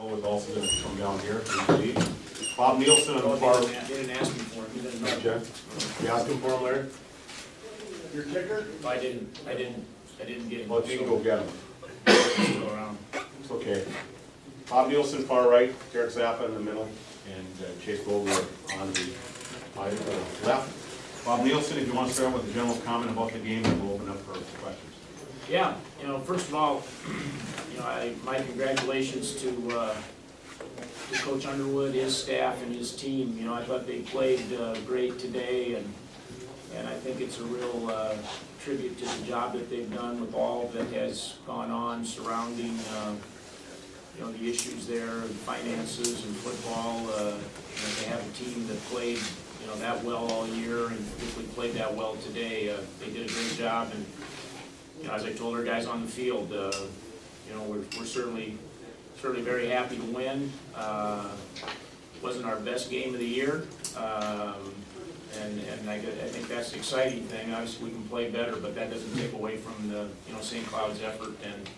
Bill is also going to come down here. Please. Bob Nielsen on the far. They didn't ask me for him, he doesn't know. Check. You asked him for him, Larry? Your kicker? I didn't get him. Well, you can go get him. Still around. It's okay. Bob Nielsen, far right, Derek Zappa in the middle, and Chase Goldberg on the left. Bob Nielsen, if you want to start with a general comment about the game, then we'll open up for questions. Yeah, first of all, my congratulations to Coach Underwood, his staff, and his team. I thought they played great today, and I think it's a real tribute to the job that they've done with all that has gone on surrounding the issues there, and finances and football. They have a team that played that well all year, and particularly played that well today. They did a great job, and as I told our guys on the field, we're certainly very happy to win. Wasn't our best game of the year, and I think that's the exciting thing. Obviously, we can play better, but that doesn't take away from the St. Cloud's effort and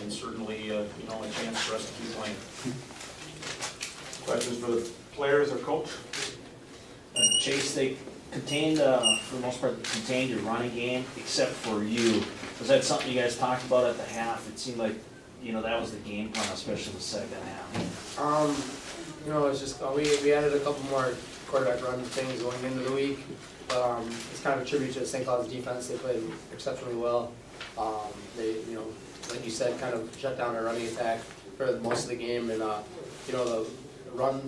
certainly a chance for us to keep playing. Questions for the players or coach? Chase, they contained, for the most part, contained your running game, except for you. Was that something you guys talked about at the half? It seemed like, that was the game plan, especially the second half. It's just, we added a couple more quarterback run things going into the week, but it's kind of a tribute to St. Cloud's defense. They played exceptionally well. They, like you said, kind of shut down our running attack for most of the game, and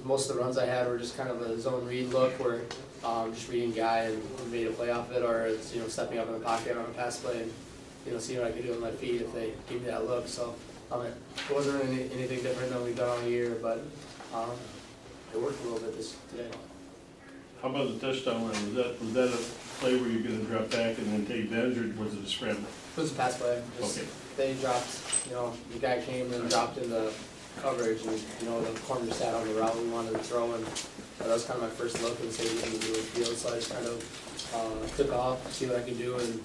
most of the runs I had were just kind of a zone read look where just reading guy and made a play off it, or it's stepping up in the pocket on a pass play and seeing what I could do with my feet if they give me that look. So it wasn't anything different than we've done all year, but it worked a little bit today. How about the touchdown run? Was that a play where you're gonna drop back and then take advantage, or was it a scramble? It was a pass play. Okay. They dropped, the guy came and dropped in the coverage, and the corner sat on the route we wanted to throw, and that was kind of my first look and say we can do the field. So I just kind of took off, see what I could do, and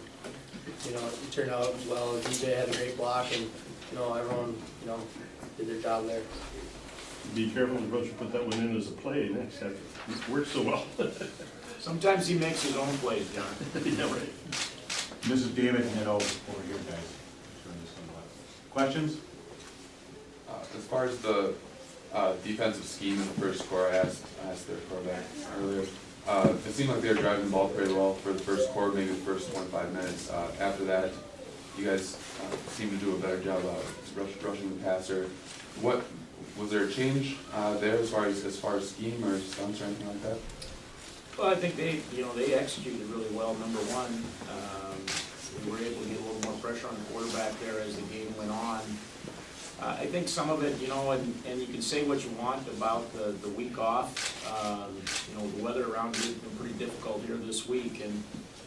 it turned out well. DJ had a great block, and everyone did their job there. Be careful when you put that one in as a play next time. It worked so well. Sometimes he makes his own plays, John. Yeah, right. Mrs. David, head over here, guys. Questions? As far as the defensive scheme in the first quarter, I asked their quarterback earlier. It seemed like they were driving the ball pretty well for the first quarter, maybe the first 25 minutes. After that, you guys seemed to do a better job rushing the passer. What was there a change there as far as scheme or stunts or anything like that? Well, I think they executed really well. Number one, we were able to get a little more pressure on the quarterback there as the game went on. I think some of it, and you can say what you want about the week off. The weather around here has been pretty difficult here this week, and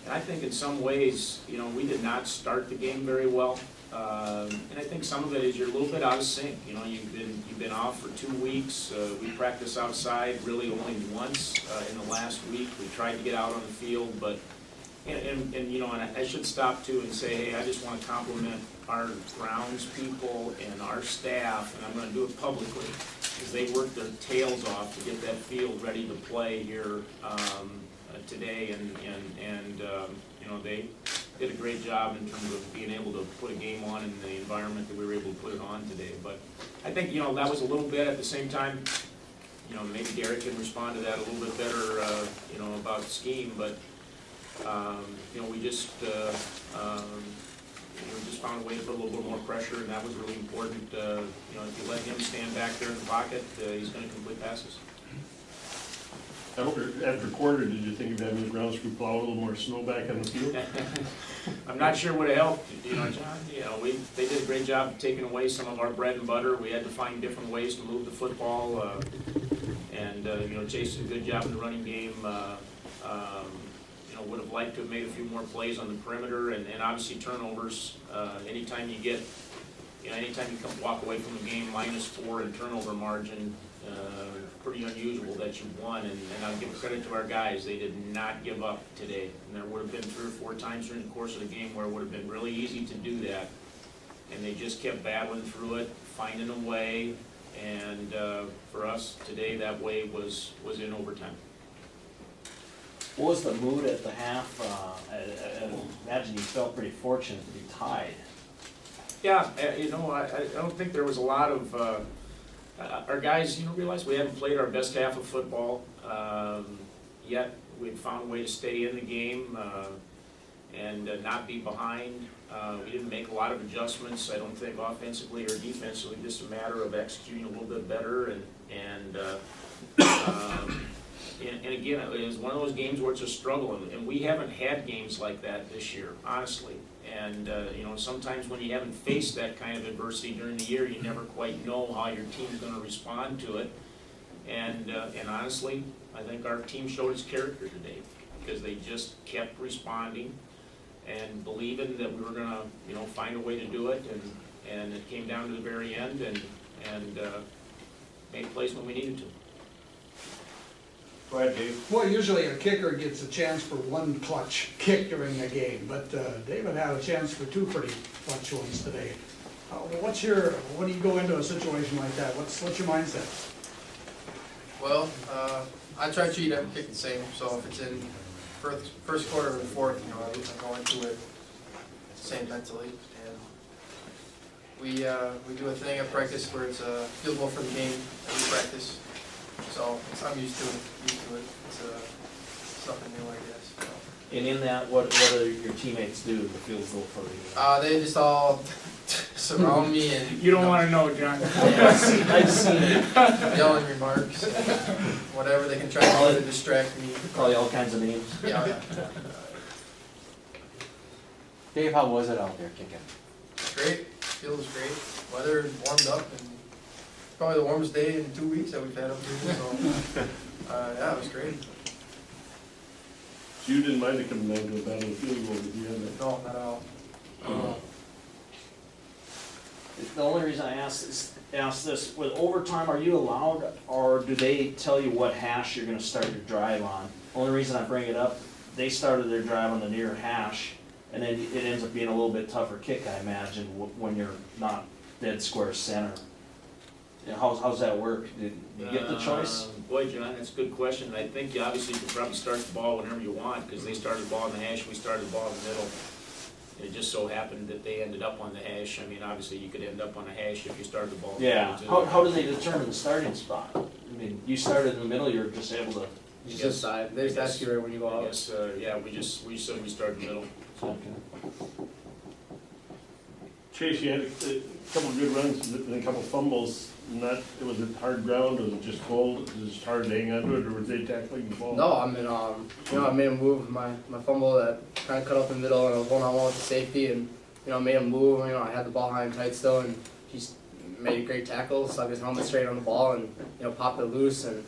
I think in some ways, we did not start the game very well. And I think some of it is you're a little bit out of sync. You've been off for 2 weeks. We practiced outside really only once in the last week. We tried to get out on the field, but and I should stop too and say, hey, I just want to compliment our grounds people and our staff, and I'm going to do it publicly, because they worked their tails off to get that field ready to play here today, and they did a great job in terms of being able to put a game on in the environment that we were able to put it on today. But I think that was a little bit at the same time. Maybe Derek can respond to that a little bit better. About scheme, but we just found a way to put a little bit more pressure, and that was really important. If you let him stand back there in the pocket, he's going to complete passes. After quarter, did you think of having the grounds crew plow a little more snow back on the field? I'm not sure what it helped, John. They did a great job of taking away some of our bread and butter. We had to find different ways to move the football, and Chase did a good job in the running game. Would have liked to have made a few more plays on the perimeter, and obviously turnovers. Anytime you walk away from a game -4 in turnover margin, pretty unusual that you won. And I'll give credit to our guys; they did not give up today. And there would have been 3 or 4 times during the course of the game where it would have been really easy to do that, and they just kept battling through it, finding a way, and for us today, that way was in overtime. What was the mood at the half? I imagine you felt pretty fortunate to be tied. Yeah, you know, I don't think there was a lot of, our guys, you know, realized we haven't played our best half of football, yet we'd found a way to stay in the game, and not be behind. We didn't make a lot of adjustments, I don't think offensively or defensively, just a matter of executing a little bit better, and again, it was one of those games where it's a struggle, and we haven't had games like that this year, honestly. And, you know, sometimes when you haven't faced that kind of adversity during the year, you never quite know how your team's gonna respond to it. And honestly, I think our team showed its character today, because they just kept responding and believing that we were gonna, you know, find a way to do it, and it came down to the very end, and made plays when we needed to. Go ahead, Dave. Well, usually a kicker gets a chance for one clutch kick during the game, but David had a chance for two pretty clutch ones today. What do you go into a situation like that? What's your mindset? Well, I try to treat every kick the same, so if it's in first quarter or the fourth, you know, I go into it the same mentally. And we do a thing at practice where it's a field goal for the game every practice. So I'm used to it. It's something new, I guess. So. And in that, what do your teammates do to feel goal for you? They just all surround me and You don't wanna know, John. I've seen it. yelling remarks, and whatever they can try to do to distract me. Call you all kinds of names. Yeah, Dave, how was it out there kicking? great. Field was great. Weather warmed up, and probably the warmest day in 2 weeks that we've had up here. So yeah, it was great. So you didn't mind it coming down to a battle of field goal, did you have that? No, not at all. The only reason I ask this, with overtime, are you allowed, or do they tell you what hash you're gonna start your drive on? Only reason I bring it up, they started their drive on the near hash, and then it ends up being a little bit tougher kick, I imagine, when you're not dead square center. Yeah, how's that work? Did you get the choice? Boy, John, that's a good question. I think you obviously could probably start the ball whenever you want, because they started the ball in the hash, we started the ball in the middle. It just so happened that they ended up on the hash. I mean, obviously, you could end up on a hash if you started the ball in the Yeah, middle, too. how do they determine the starting spot? I mean, you started in the middle, you're just able to. You just decide. They just ask you right when you go I out. guess, yeah, we said we started in the middle. Chase, you had a couple good runs and a couple fumbles. Was it hard ground, or was it just cold? Was it just hard to hang on to it, or was they tackling the ball? No, I mean, you know, I made a move with my fumble that kind of cut up in the middle, and I was one-on-one with the safety, and, you know, made a move. You know, I had the ball high and tight still, and he made a great tackle, stuck his helmet straight on the ball, and, you know, popped it loose, and,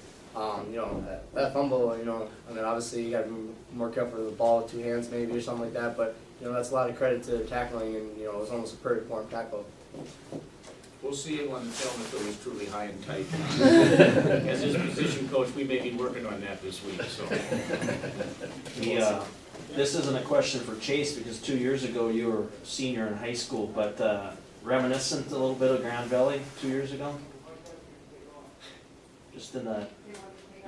you know, that fumble, you know, I mean, obviously, you gotta be more careful with the ball with two hands maybe, or something like that, but, you know, that's a lot of credit to tackling, and, you know, it was almost a perfect form tackle. We'll see it on the film if it was truly high and tight. As his position coach, we may be working on that this week, so. This isn't a question for Chase, because 2 years ago you were a senior in high school, but reminiscent a little bit of Grand Valley 2 years ago? Just in the,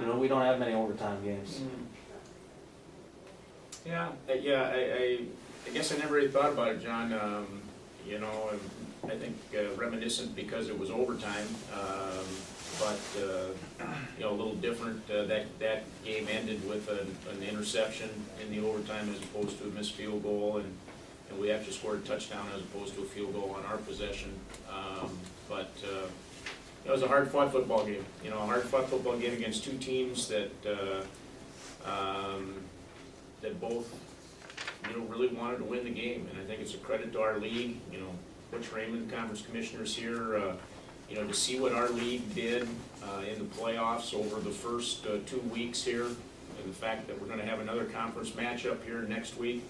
you know, we don't have many overtime games. Yeah, I guess I never really thought about it, John. You know, I think reminiscent because it was overtime, but you know, a little different. That game ended with an interception in the overtime as opposed to a missed field goal, and we actually scored a touchdown as opposed to a field goal on our possession. But it was a hard-fought football game. You know, a hard-fought football game against two teams that both, you know, really wanted to win the game, and I think it's a credit to our league. You know, Butch Raymond, conference commissioners here, you know, to see what our league did in the playoffs over the first 2 weeks here, and the fact that we're going to have another conference matchup here next week.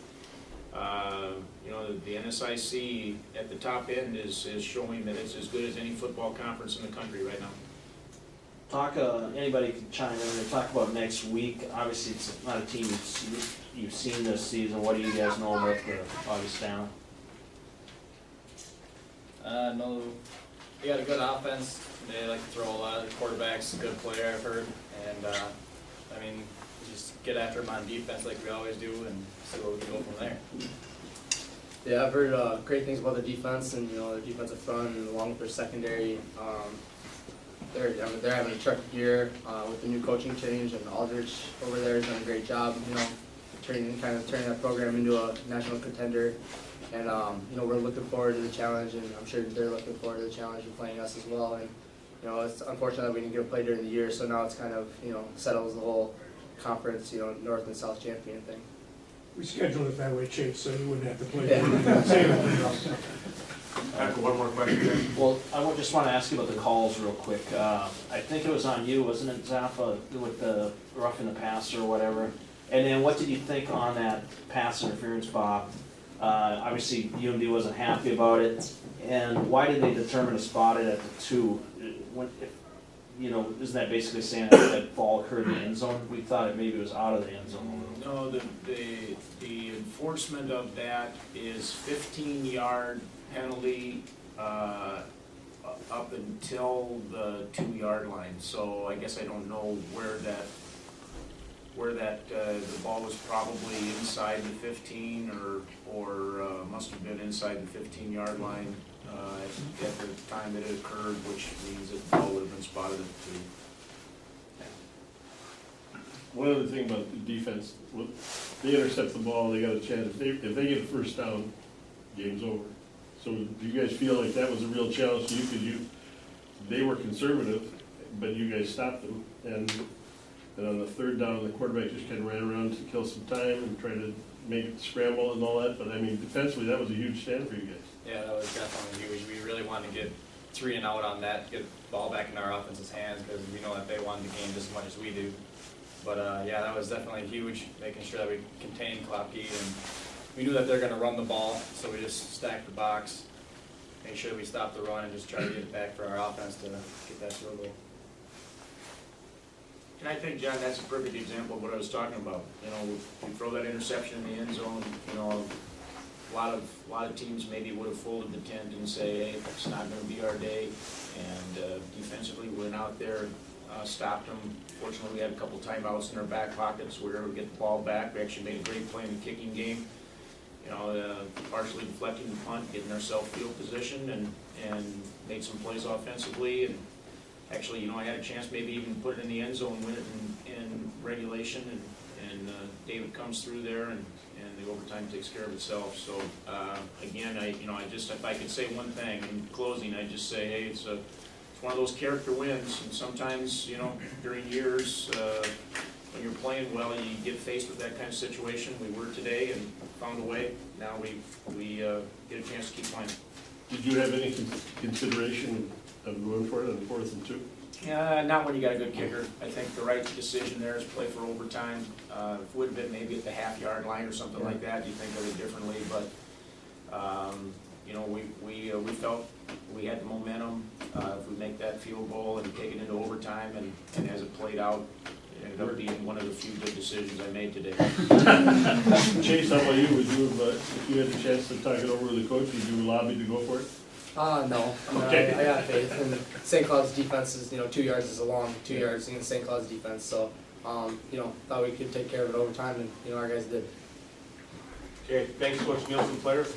You know, the NSIC at the top end is showing that it's as good as any football conference in the country right now. Talk, anybody can chime in and talk about next week. Obviously, it's not a team you've seen this season. What do you guys know about the Augustana? No, They got a good offense. They like to throw a lot. The quarterback's a good player, I've heard. And, I mean, just get after them on defense like we always do and see where we can go from there. Yeah, I've heard great things about their defense and, you know, their defensive front and along with their secondary. They're having a terrific year with the new coaching change, and Aldrich over there has done a great job, you know, turning that program into a national contender. And, you know, we're looking forward to the challenge, and I'm sure they're looking forward to the challenge of playing us as well. And, you know, it's unfortunate that we didn't get to play during the year, so now it's kind of, you know, settles the whole conference, you know, North and South champion thing. We scheduled it that way, Chase, so you wouldn't have to play. Yeah. Save it for us. One more question here. Well, just wanna ask you about the calls real quick. I think it was on you, wasn't it, Zappa, with the roughing the passer or whatever? And then what did you think on that pass interference, Bob? Obviously, UMD wasn't happy about it, and why did they determine to spot it at the 2? You know, isn't that basically saying that ball occurred in the end zone? We thought it maybe was out of the end zone. No, the enforcement of that is 15-yard penalty up until the 2-yard line. So I guess I don't know where that the ball was probably inside the 15 or must have been inside the 15-yard line at the time that it occurred, which means that the ball would have been spotted at 2. One other thing about the defense, they intercept the ball, they got a chance, if they get a first down, game's over. So do you guys feel like that was a real challenge to you, because they were conservative, but you guys stopped them, and on the third down, the quarterback just kind of ran around to kill some time and try to make it scramble and all that, but I mean, defensively, that was a huge stand for you guys. Yeah, that was definitely huge. We really wanted to get 3 and out on that, get the ball back in our offense's hands, because we know that they wanted the game just as much as we do. But yeah, that was definitely huge, making sure that we contained Klopke, and we knew that they're going to run the ball, so we just stacked the box, make sure we stopped the run, and just try to get it back for our offense to get that field goal. And I think, John, that's a perfect example of what I was talking about. You know, we throw that interception in the end zone, you know, a lot of teams maybe would have folded the tent and say, hey, it's not going to be our day. And defensively, we went out there, stopped them. Fortunately, we had a couple timeouts in our back pockets. We were able to get the ball back. We actually made a great play in the kicking game. You know, partially deflecting the punt, getting ourselves field position, and made some plays offensively. And actually, you know, I had a chance maybe even put it in the end zone, win it in regulation, and David comes through there, and the overtime takes care of itself. So again, if I could say one thing in closing, I'd just say, hey, it's one of those character wins, and sometimes, you know, during years when you're playing well, you get faced with that kind of situation. We were today and found a way. Now we get a chance to keep playing. Did you have any consideration of going for it on 4th and 2? Not when you got a good kicker. I think the right decision there is play for overtime. If it would have been maybe at the half-yard line or something like that, you think of it differently. But you know, we felt we had the momentum. If we make that field goal and take it into overtime, and as it played out, it ended up being one of the few good decisions I made today. Chase, how about you? Would you have, if you had the chance to talk it over with the coach, would you lobby to go for it? No. Okay. I got faith. And St. Cloud's defense is, you know, 2 yards is a long 2 yards against St. Cloud's defense. So, you know, thought we could take care of it over time, and, you know, our guys did. Okay, thanks, Coach Nielsen, players.